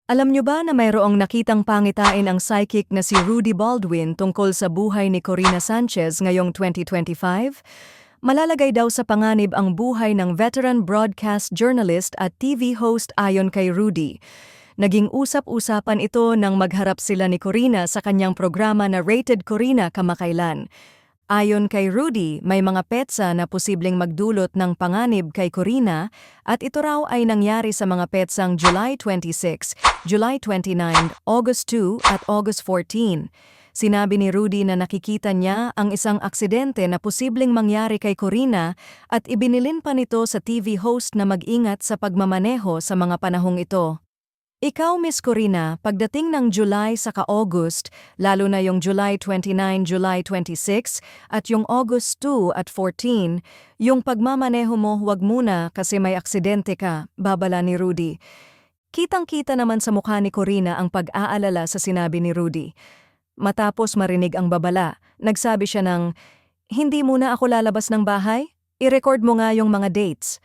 Alam nyo ba na mayroong nakitang pangitain ang psychic na si Rudy Baldwin tungkol sa buhay ni Corina Sanchez ngayong 2025? Malalagay daw sa panganib ang buhay ng veteran broadcast journalist at TV host ayon kay Rudy. Naging usap-usapan ito nang magharap sila ni Corina sa kanyang programa na Rated Corina kamakailan. Ayon kay Rudy, may mga petsa na posibleng magdulot ng panganib kay Corina at ito raw ay nangyari sa mga petsang July 26, July 29, August 2 at August 14. Sinabi ni Rudy na nakikita niya ang isang aksidente na posibleng mangyari kay Corina at ibinilin pa nito sa TV host na mag-ingat sa pagmamaneho sa mga panahong ito. Ikaw, Miss Corina, pagdating ng July saka August, lalo na yung July 29, July 26, at yung August 2 at 14, yung pagmamaneho mo huwag muna kasi may aksidente ka, babala ni Rudy. Kitang-kita naman sa mukha ni Corina ang pag-aalala sa sinabi ni Rudy. Matapos marinig ang babala, nagsabi siya ng, "Hindi muna ako lalabas ng bahay? I-record mo nga yung mga dates."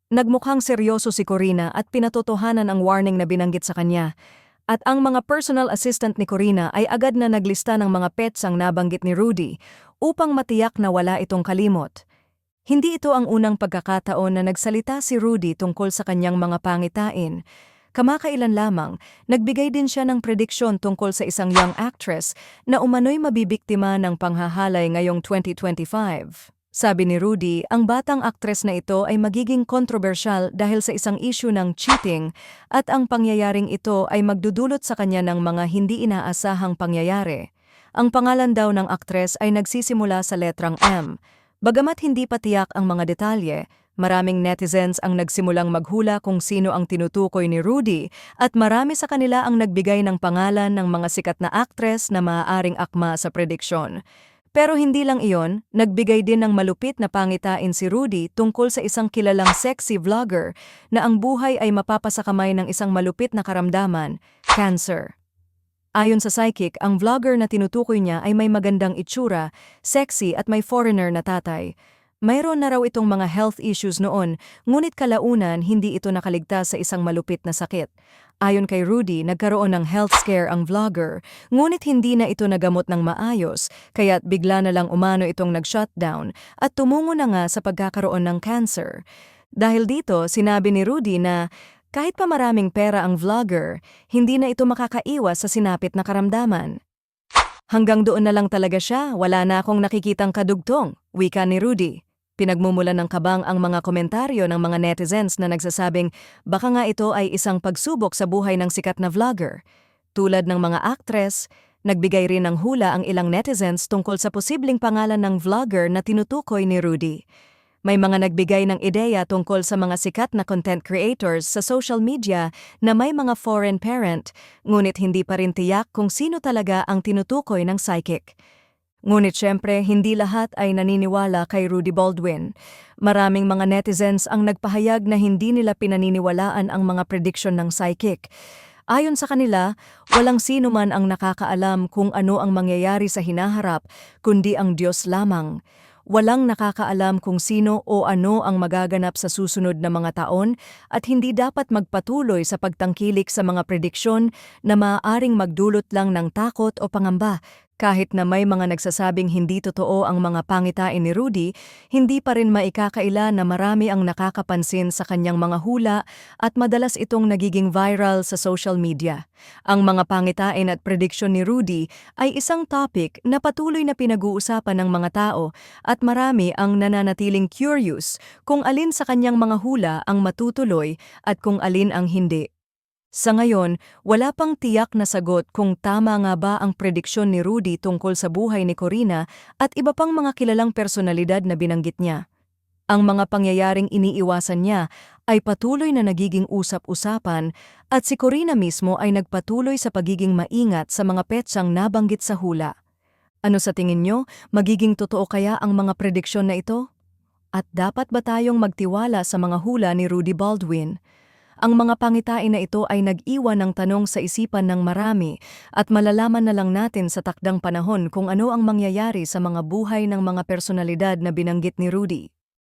Nagmukhang seryoso si Corina at pinatotohanan ang warning na binanggit sa kanya. At ang mga personal assistant ni Corina ay agad na naglista ng mga pets ang nabanggit ni Rudy upang matiyak na wala itong kalimot. Hindi ito ang unang pagkakataon na nagsalita si Rudy tungkol sa kanyang mga pangitain. Kamakailan lamang, nagbigay din siya ng prediksyon tungkol sa isang young actress na umano'y mabibiktima ng panghahalay ngayong 2025. Sabi ni Rudy, ang batang aktres na ito ay magiging kontrobersyal dahil sa isang issue ng cheating at ang pangyayaring ito ay magdudulot sa kanya ng mga hindi inaasahang pangyayari. Ang pangalan daw ng aktres ay nagsisimula sa letrang M. Bagamat hindi pa tiyak ang mga detalye, maraming netizens ang nagsimulang maghula kung sino ang tinutukoy ni Rudy at marami sa kanila ang nagbigay ng pangalan ng mga sikat na aktres na maaaring akma sa prediksyon. Pero hindi lang iyon, nagbigay din ng malupit na pangitain si Rudy tungkol sa isang kilalang sexy vlogger na ang buhay ay mapapasakamay ng isang malupit na karamdaman, cancer. Ayon sa psychic, ang vlogger na tinutukoy niya ay may magandang itsura, sexy at may foreigner na tatay. Mayroon na raw itong mga health issues noon, ngunit kalaunan hindi ito nakaligtas sa isang malupit na sakit. Ayon kay Rudy, nagkaroon ng health scare ang vlogger, ngunit hindi na ito nagamot ng maayos, kaya't bigla na lang umano itong nag-shutdown at tumungo na nga sa pagkakaroon ng cancer. Dahil dito, sinabi ni Rudy na kahit pa maraming pera ang vlogger, hindi na ito makakaiwas sa sinapit na karamdaman. Hanggang doon na lang talaga siya, wala na akong nakikitang kadugtong, wika ni Rudy. Pinagmumulan ng kabang ang mga komentaryo ng mga netizens na nagsasabing baka nga ito ay isang pagsubok sa buhay ng sikat na vlogger. Tulad ng mga aktres, nagbigay rin ng hula ang ilang netizens tungkol sa posibleng pangalan ng vlogger na tinutukoy ni Rudy. May mga nagbigay ng ideya tungkol sa mga sikat na content creators sa social media na may mga foreign parent, ngunit hindi pa rin tiyak kung sino talaga ang tinutukoy ng psychic. Ngunit syempre, hindi lahat ay naniniwala kay Rudy Baldwin. Maraming mga netizens ang nagpahayag na hindi nila pinaniniwalaan ang mga prediksyon ng psychic. Ayon sa kanila, walang sino man ang nakakaalam kung ano ang mangyayari sa hinaharap, kundi ang Diyos lamang. Walang nakakaalam kung sino o ano ang magaganap sa susunod na mga taon at hindi dapat magpatuloy sa pagtangkilik sa mga prediksyon na maaaring magdulot lang ng takot o pangamba. Kahit na may mga nagsasabing hindi totoo ang mga pangitain ni Rudy, hindi pa rin maikakaila na marami ang nakakapansin sa kanyang mga hula at madalas itong nagiging viral sa social media. Ang mga pangitain at prediksyon ni Rudy ay isang topic na patuloy na pinag-uusapan ng mga tao at marami ang nananatiling curious kung alin sa kanyang mga hula ang matutuloy at kung alin ang hindi. Sa ngayon, wala pang tiyak na sagot kung tama nga ba ang prediksyon ni Rudy tungkol sa buhay ni Corina at iba pang mga kilalang personalidad na binanggit niya. Ang mga pangyayaring iniiwasan niya ay patuloy na nagiging usap-usapan at si Corina mismo ay nagpatuloy sa pagiging maingat sa mga petsang nabanggit sa hula. Ano sa tingin nyo, magiging totoo kaya ang mga prediksyon na ito? At dapat ba tayong magtiwala sa mga hula ni Rudy Baldwin? Ang mga pangitain na ito ay nag-iwan ng tanong sa isipan ng marami at malalaman na lang natin sa takdang panahon kung ano ang mangyayari sa mga buhay ng mga personalidad na binanggit ni Rudy.